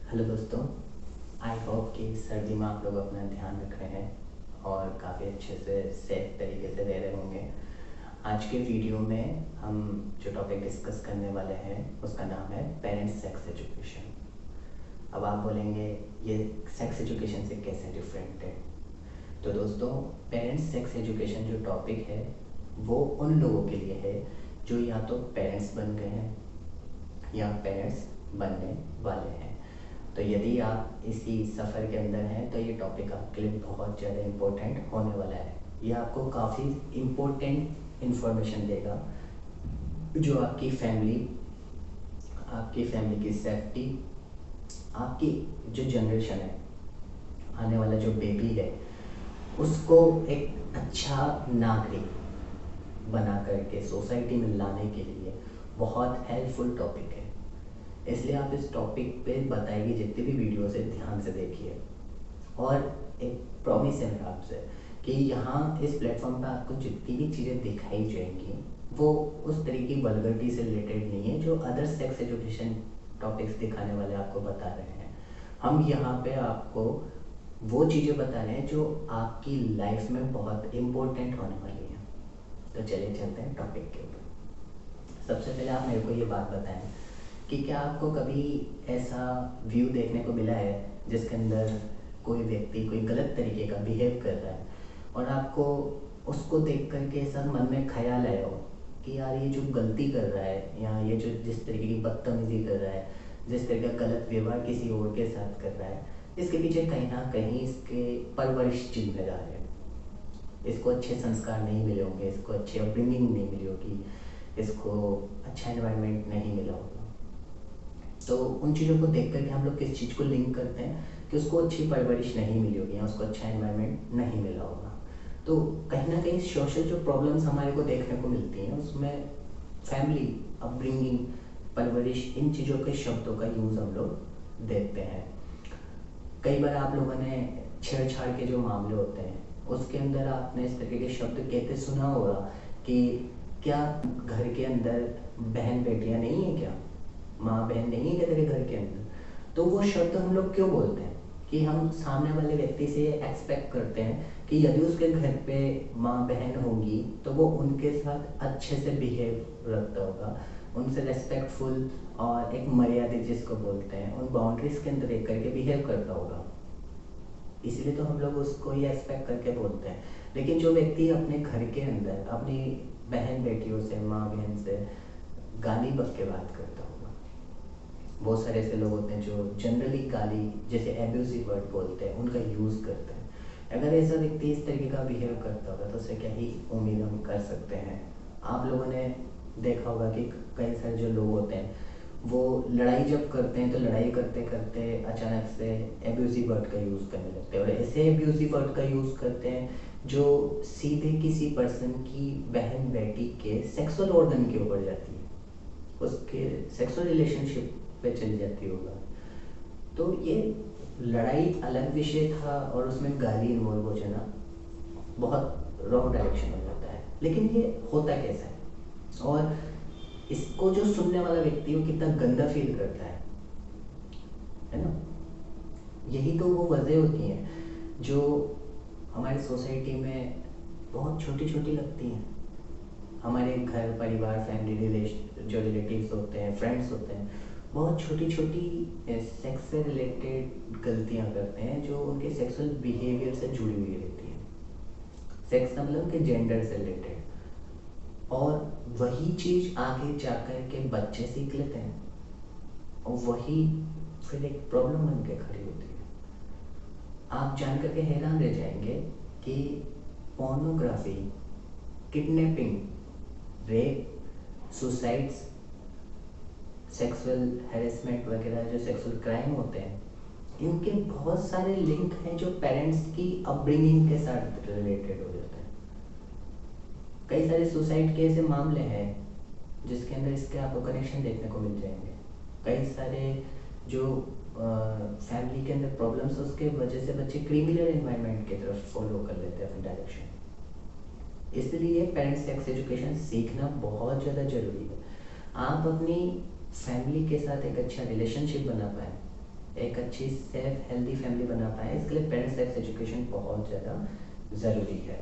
Hello दोस्तों, I hope कि सर्दी में आप लोग अपना ध्यान रख रहे हैं और काफ़ी अच्छे से सेफ तरीके से रह रहे होंगे। आज के वीडियो में हम जो टॉपिक डिस्कस करने वाले हैं उसका नाम है पेरेंट्स सेक्स एजुकेशन। अब आप बोलेंगे ये सेक्स एजुकेशन से कैसे डिफरेंट है। तो दोस्तों, पेरेंट्स सेक्स एजुकेशन जो टॉपिक है वो उन लोगों के लिए है जो या तो पेरेंट्स बन गए हैं या पेरेंट्स बनने वाले हैं। तो यदि आप इसी सफ़र के अंदर हैं तो ये टॉपिक आपके लिए बहुत ज़्यादा इम्पोर्टेंट होने वाला है। ये आपको काफ़ी इम्पोर्टेंट इन्फॉर्मेशन देगा जो आपकी फैमिली की सेफ्टी, आपकी जो जनरेशन है, आने वाला जो बेबी है, उसको एक अच्छा नागरिक बना करके सोसाइटी में लाने के लिए बहुत हेल्पफुल टॉपिक है। इसलिए आप इस टॉपिक पे बताई गई जितनी भी वीडियोस है ध्यान से देखिए। और एक प्रॉमिस है मेरा आपसे कि यहाँ इस प्लेटफॉर्म पे आपको जितनी भी चीज़ें दिखाई जाएंगी वो उस तरीके की वल्गरिटी से रिलेटेड नहीं है जो अदर सेक्स एजुकेशन टॉपिक्स दिखाने वाले आपको बता रहे हैं। हम यहाँ पे आपको वो चीज़ें बता रहे हैं जो आपकी लाइफ में बहुत इम्पोर्टेंट होने वाली हैं। तो चलिए चलते हैं टॉपिक के ऊपर। सबसे पहले आप मेरे को ये बात बताएं कि क्या आपको कभी ऐसा व्यू देखने को मिला है जिसके अंदर कोई व्यक्ति कोई गलत तरीके का बिहेव कर रहा है और आपको उसको देख करके ऐसा मन में ख्याल आया हो कि यार ये जो गलती कर रहा है या ये जो जिस तरीके की बदतमीजी कर रहा है, जिस तरह का गलत व्यवहार किसी और के साथ कर रहा है, इसके पीछे कहीं ना कहीं इसके परवरिश जिम्मेदार है। इसको अच्छे संस्कार नहीं मिले होंगे, इसको अच्छी अपब्रिंगिंग नहीं मिली होगी, इसको अच्छा एनवायरनमेंट नहीं मिला होगा। तो उन चीज़ों को देख करके हम लोग किस चीज़ को लिंक करते हैं कि उसको अच्छी परवरिश नहीं मिली होगी या उसको अच्छा एनवायरनमेंट नहीं मिला होगा। तो कहीं ना कहीं सोशल जो प्रॉब्लम्स हमारे को देखने को मिलती हैं उसमें फैमिली, अपब्रिंगिंग, परवरिश, इन चीज़ों के शब्दों का यूज़ हम लोग देखते हैं। कई बार आप लोगों ने छेड़छाड़ के जो मामले होते हैं उसके अंदर आपने इस तरीके के शब्द कहते सुना होगा कि क्या घर के अंदर बहन बेटियां नहीं है, क्या माँ बहन नहीं है क्या तेरे घर के अंदर। तो वो शब्द हम लोग क्यों बोलते हैं कि हम सामने वाले व्यक्ति से एक्सपेक्ट करते हैं कि यदि उसके घर पे माँ बहन होंगी तो वो उनके साथ अच्छे से बिहेव रखता होगा, उनसे रेस्पेक्टफुल और एक मर्यादित जिसको बोलते हैं उन बाउंड्रीज के अंदर एक करके बिहेव करता होगा। इसलिए तो हम लोग उसको ये एक्सपेक्ट करके बोलते हैं। लेकिन जो व्यक्ति अपने घर के अंदर अपनी बहन बेटियों से, माँ बहन से गाली बक के बात करता होगा, बहुत सारे ऐसे लोग होते हैं जो जनरली गाली जैसे एब्यूसिव वर्ड बोलते हैं उनका यूज़ करते हैं। अगर ऐसा व्यक्ति इस तरीके का बिहेव करता होगा तो उससे क्या ही उम्मीद हम कर सकते हैं। आप लोगों ने देखा होगा कि कई सारे जो लोग होते हैं वो लड़ाई जब करते हैं तो लड़ाई करते करते अचानक से एब्यूसिव वर्ड का यूज़ करने लगते हैं और ऐसे एब्यूसिव वर्ड का यूज़ करते हैं जो सीधे किसी पर्सन की बहन बेटी के सेक्सुअल ऑर्गन के ऊपर जाती है, उसके सेक्सुअल रिलेशनशिप पे चली जाती होगा। तो ये लड़ाई अलग विषय था और उसमें गाली इन्वॉल्व हो जाना बहुत रॉन्ग डायरेक्शन में जाता है। लेकिन ये होता कैसा है और इसको जो सुनने वाला व्यक्ति वो कितना गंदा फील करता है ना। यही तो वो वजह होती हैं जो हमारी सोसाइटी में बहुत छोटी छोटी लगती हैं। हमारे घर परिवार फैमिली जो रिलेटिव्स होते हैं, फ्रेंड्स होते हैं, बहुत छोटी छोटी सेक्स से रिलेटेड गलतियां करते हैं जो उनके सेक्सुअल बिहेवियर से जुड़ी हुई रहती हैं। सेक्स का मतलब उनके जेंडर से रिलेटेड, और वही चीज़ आगे जाकर के बच्चे सीख लेते हैं और वही फिर एक प्रॉब्लम बन के खड़ी होती है। आप जान करके हैरान रह जाएंगे कि pornography, kidnapping, rape, suicides, sexual harassment वगैरह जो सेक्सुअल क्राइम होते हैं इनके बहुत सारे लिंक हैं जो पेरेंट्स की अपब्रिंगिंग के साथ रिलेटेड हो जाते हैं। कई सारे सुसाइड के ऐसे मामले हैं जिसके अंदर इसके आपको कनेक्शन देखने को मिल जाएंगे। कई सारे जो फैमिली के अंदर प्रॉब्लम्स उसके वजह से बच्चे क्रिमिनल एनवायरनमेंट की तरफ फॉलो कर लेते हैं अपनी डायरेक्शन। इसलिए पेरेंट्स सेक्स एजुकेशन सीखना बहुत ज़्यादा ज़रूरी है। आप अपनी फैमिली के साथ एक अच्छा रिलेशनशिप बना पाएँ, एक अच्छी सेफ हेल्दी फैमिली बना पाएँ, इसके लिए पेरेंट्स सेक्स एजुकेशन बहुत ज़्यादा ज़रूरी है।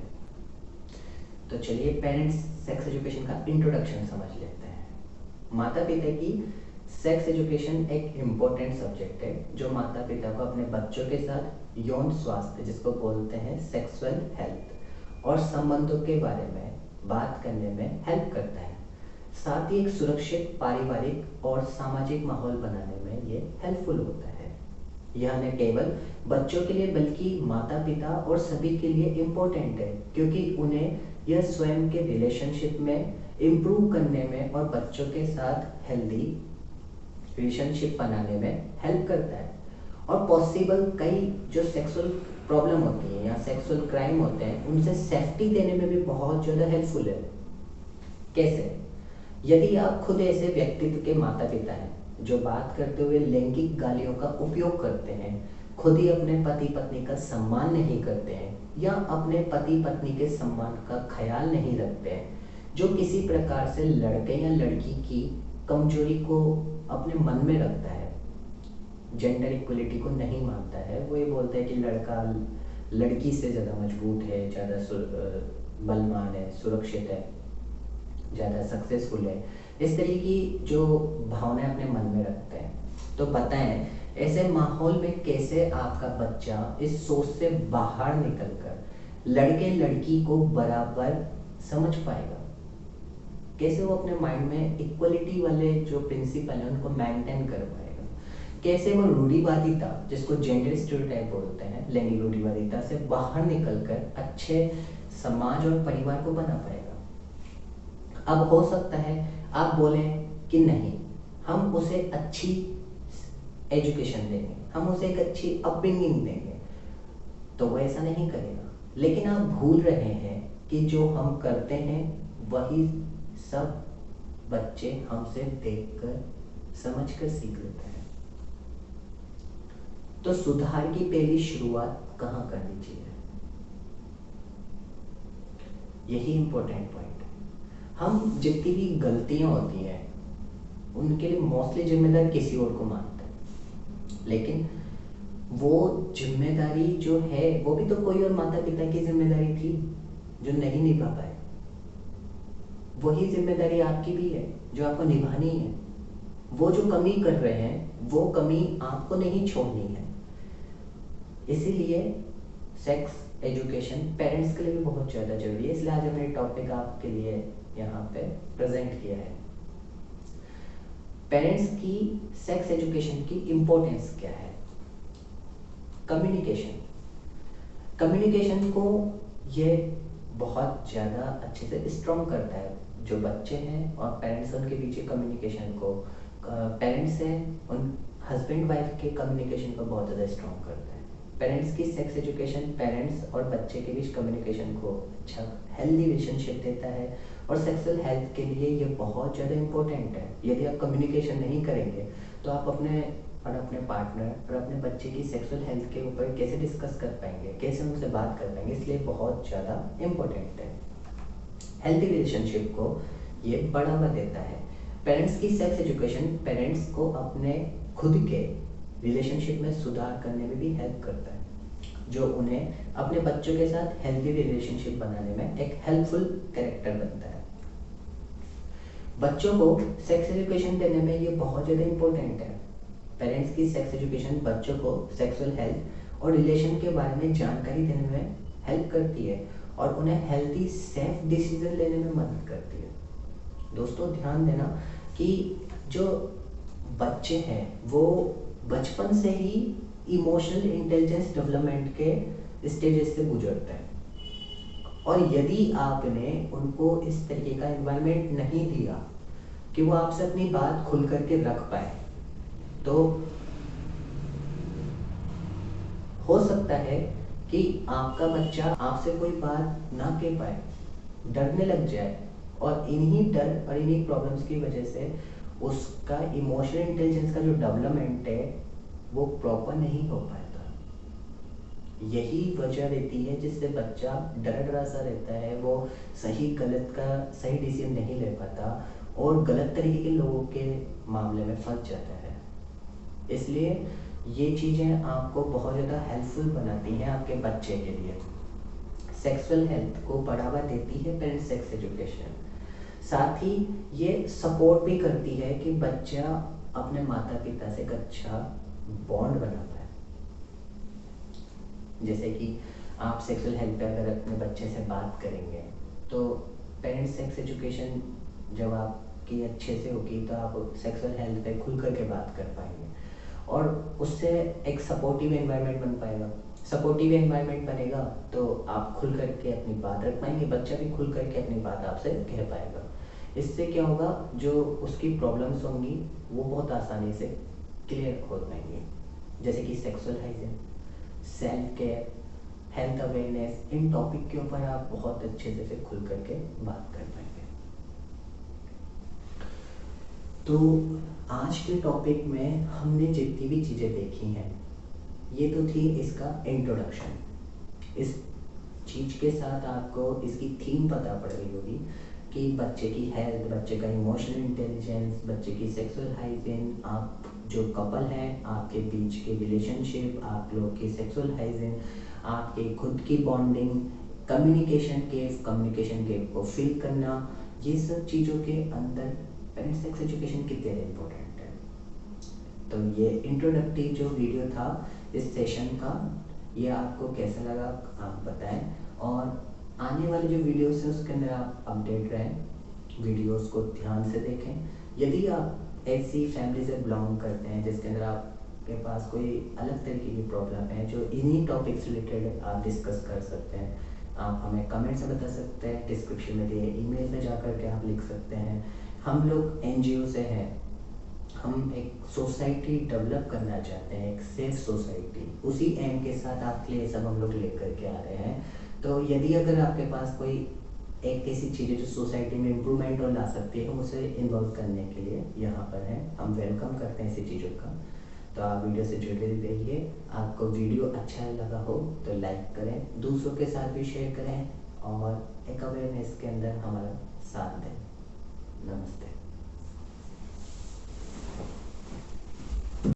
तो चलिए पेरेंट्स सेक्स एजुकेशन का इंट्रोडक्शन समझ लेते हैं। माता पिता की सेक्स एजुकेशन एक इम्पोर्टेंट सब्जेक्ट है जो माता पिता को अपने बच्चों के साथ यौन स्वास्थ्य, जिसको बोलते हैं सेक्सुअल हेल्थ, और संबंधों के बारे में बात करने में हेल्प करता है। साथ ही एक सुरक्षित पारिवारिक और सामाजिक माहौल बनाने में ये हेल्पफुल होता है। यह न केवल बच्चों के लिए बल्कि माता पिता और सभी के लिए इम्पोर्टेंट है, क्योंकि उन्हें यह स्वयं के रिलेशनशिप में इम्प्रूव करने में और बच्चों के साथ हेल्दी रिलेशनशिप बनाने में हेल्प करता है। और पॉसिबल कई जो सेक्सुअल प्रॉब्लम होती है या सेक्सुअल क्राइम होते हैं, उनसे सेफ्टी देने में भी बहुत ज़्यादा हेल्पफुल है। कैसे? यदि आप खुद ऐसे व्यक्तित्व के माता पिता हैं जो बात करते हुए लैंगिक गालियों का उपयोग करते हैं, खुद ही अपने पति पत्नी का सम्मान नहीं करते हैं या अपने पति पत्नी के सम्मान का ख्याल नहीं रखते हैं, जो किसी प्रकार से लड़के या लड़की की कमजोरी को अपने मन में रखता है, जेंडर इक्वलिटी को नहीं मानता है, वो ये बोलता है कि लड़का लड़की से ज़्यादा मजबूत है, ज़्यादा बलवान है, सुरक्षित है, ज़्यादा सक्सेसफुल है, इस तरीके की जो भावनाएं अपने मन में रखते हैं। तो बताएं ऐसे माहौल में कैसे आपका बच्चा इस सोच से बाहर निकलकर लड़के लड़की को बराबर समझ पाएगा? कैसे वो अपने माइंड में इक्वलिटी वाले जो प्रिंसिपल है उनको मेंटेन कर पाएगा? कैसे वो रूढ़िवादिता, जिसको जेंडर स्टीरियोटाइप बोलते हैं, लैंगिक रूढ़िवादिता से बाहर निकलकर अच्छे समाज और परिवार को बना पाएगा? अब हो सकता है आप बोलें कि नहीं, हम उसे अच्छी एजुकेशन देंगे, हम उसे एक अच्छी अपब्रिंगिंग देंगे, तो वो ऐसा नहीं करेगा। लेकिन आप भूल रहे हैं कि जो हम करते हैं वही सब बच्चे हमसे देखकर समझकर सीख लेते हैं। तो सुधार की पहली शुरुआत कहाँ करनी चाहिए? यही इंपॉर्टेंट पॉइंट। हम जितनी भी गलतियां होती हैं उनके लिए मोस्टली जिम्मेदार किसी और को मानते हैं, लेकिन वो जिम्मेदारी जो है वो भी तो कोई और माता पिता की जिम्मेदारी थी जो नहीं निभा पाए। वही जिम्मेदारी आपकी भी है जो आपको निभानी है। वो जो कमी कर रहे हैं वो कमी आपको नहीं छोड़नी है। इसीलिए सेक्स एजुकेशन पेरेंट्स के लिए भी बहुत ज़्यादा जरूरी है। इसलिए आज हमने टॉपिक आपके लिए यहाँ पे प्रेजेंट किया है। पेरेंट्स की सेक्स एजुकेशन की इम्पोर्टेंस क्या है? कम्युनिकेशन। कम्युनिकेशन को ये बहुत ज़्यादा अच्छे से स्ट्रॉन्ग करता है। जो बच्चे हैं और पेरेंट्स उनके बीच कम्युनिकेशन को, पेरेंट्स हैं उन हस्बैंड वाइफ के कम्युनिकेशन को बहुत ज़्यादा स्ट्रॉन्ग करता है। पेरेंट्स की सेक्स एजुकेशन पेरेंट्स और बच्चे के बीच कम्युनिकेशन को अच्छा हेल्दी रिलेशनशिप देता है और सेक्सुअल हेल्थ के लिए ये बहुत ज़्यादा इम्पोर्टेंट है। यदि आप कम्युनिकेशन नहीं करेंगे तो आप अपने पार्टनर और अपने बच्चे की सेक्सुअल हेल्थ के ऊपर कैसे डिस्कस कर पाएंगे, कैसे उनसे बात कर पाएंगे, इसलिए बहुत ज़्यादा इम्पोर्टेंट है। हेल्दी रिलेशनशिप को ये बढ़ावा देता है। पेरेंट्स की सेक्स एजुकेशन पेरेंट्स को अपने खुद के रिलेशनशिप में सुधार करने में भी हेल्प करता है, जो उन्हें अपने बच्चों के साथ हेल्दी रिलेशनशिप बनाने में एक हेल्पफुल कैरेक्टर बनता है। बच्चों को सेक्स एजुकेशन देने में ये बहुत ज़्यादा इम्पोर्टेंट है। पेरेंट्स की सेक्स एजुकेशन बच्चों को सेक्सुअल हेल्थ और रिलेशन के बारे में जानकारी देने में हेल्प करती है और उन्हें हेल्दी सेफ डिसीजन लेने में मदद करती है। दोस्तों ध्यान देना कि जो बच्चे हैं वो बचपन से ही इमोशनल इंटेलिजेंस डेवलपमेंट के स्टेजेस से गुजरते हैं, और यदि आपने उनको इस तरीके का एनवायरनमेंट नहीं दिया कि वो आपसे अपनी बात खुल करके रख पाए, तो हो सकता है कि आपका बच्चा आपसे कोई बात ना कह पाए, डरने लग जाए, और इन्हीं डर और इन्हीं प्रॉब्लम्स की वजह से उसका इमोशनल इंटेलिजेंस का जो डेवलपमेंट है वो प्रॉपर नहीं हो पाता। यही वजह रहती है जिससे बच्चा डरा सा रहता है, वो सही गलत का सही डिसीजन नहीं ले पाता और गलत तरीके के लोगों के मामले में फंस जाता है। इसलिए ये चीज़ें आपको बहुत ज़्यादा हेल्पफुल बनाती हैं आपके बच्चे के लिए। सेक्सुअल हेल्थ को बढ़ावा देती है पेरेंट सेक्स एजुकेशन। साथ ही ये सपोर्ट भी करती है कि बच्चा अपने माता पिता से एक अच्छा बॉन्ड बना पाए। जैसे कि आप सेक्सुअल हेल्थ पे अगर अपने बच्चे से बात करेंगे तो पेरेंट सेक्स एजुकेशन जब आपकी अच्छे से होगी तो आप सेक्सुअल हेल्थ पे खुल कर के बात कर पाएंगे और उससे एक सपोर्टिव एनवायरनमेंट बन पाएगा। सपोर्टिव एनवायरनमेंट बनेगा तो आप खुल करके अपनी बात रख पाएंगे, बच्चा भी खुल करके अपनी बात आपसे कह पाएगा। इससे क्या होगा, जो उसकी प्रॉब्लम्स होंगी वो बहुत आसानी से क्लियर हो पाएंगी। जैसे कि sexual hygiene, self care, health awareness, इन टॉपिक के ऊपर आप बहुत अच्छे से फिर खुल करके बात कर पाएंगे। तो आज के टॉपिक में हमने जितनी भी चीज़ें देखी हैं ये तो थी इसका इंट्रोडक्शन। इस चीज़ के साथ आपको इसकी थीम पता पड़ गई होगी कि बच्चे की हेल्थ, बच्चे का इमोशनल इंटेलिजेंस, बच्चे की सेक्सुअल हाइजीन, आप जो कपल हैं आपके बीच के रिलेशनशिप, आप लोग की सेक्सुअल हाइजीन, आपके खुद की बॉन्डिंग, कम्युनिकेशन गेप को फिल करना, ये सब चीज़ों के अंदर पेरेंट सेक्स एजुकेशन कितने इम्पोर्टेंट है। तो ये इंट्रोडक्टिव जो वीडियो था इस सेशन का, ये आपको कैसा लगा आप बताएं और आने वाले जो वीडियोस है उसके अंदर आप अपडेट रहें, वीडियोस को ध्यान से देखें। यदि आप ऐसी फैमिली से बिलोंग करते हैं जिसके अंदर आपके पास कोई अलग तरीके की प्रॉब्लम है जो इन्हीं टॉपिक्स रिलेटेड आप डिस्कस कर सकते हैं, आप हमें कमेंट से बता सकते हैं, डिस्क्रिप्शन में दिए ईमेल पे जा कर के आप लिख सकते हैं। हम लोग एनजीओ से हैं, हम एक सोसाइटी डेवलप करना चाहते हैं, एक सेफ सोसाइटी, उसी एम के साथ आपके लिए सब हम लोग लेकर के आ रहे हैं। तो यदि अगर आपके पास कोई एक ऐसी चीज़ है जो सोसाइटी में इम्प्रूवमेंट और ला सकती है, हम उसे इन्वॉल्व करने के लिए यहाँ पर हैं, हम वेलकम करते हैं ऐसी चीज़ों का। तो आप वीडियो से जुड़े रहिए। आपको वीडियो अच्छा लगा हो तो लाइक करें, दूसरों के साथ भी शेयर करें और एक अवेयरनेस के अंदर हमारा साथ दें। नमस्ते।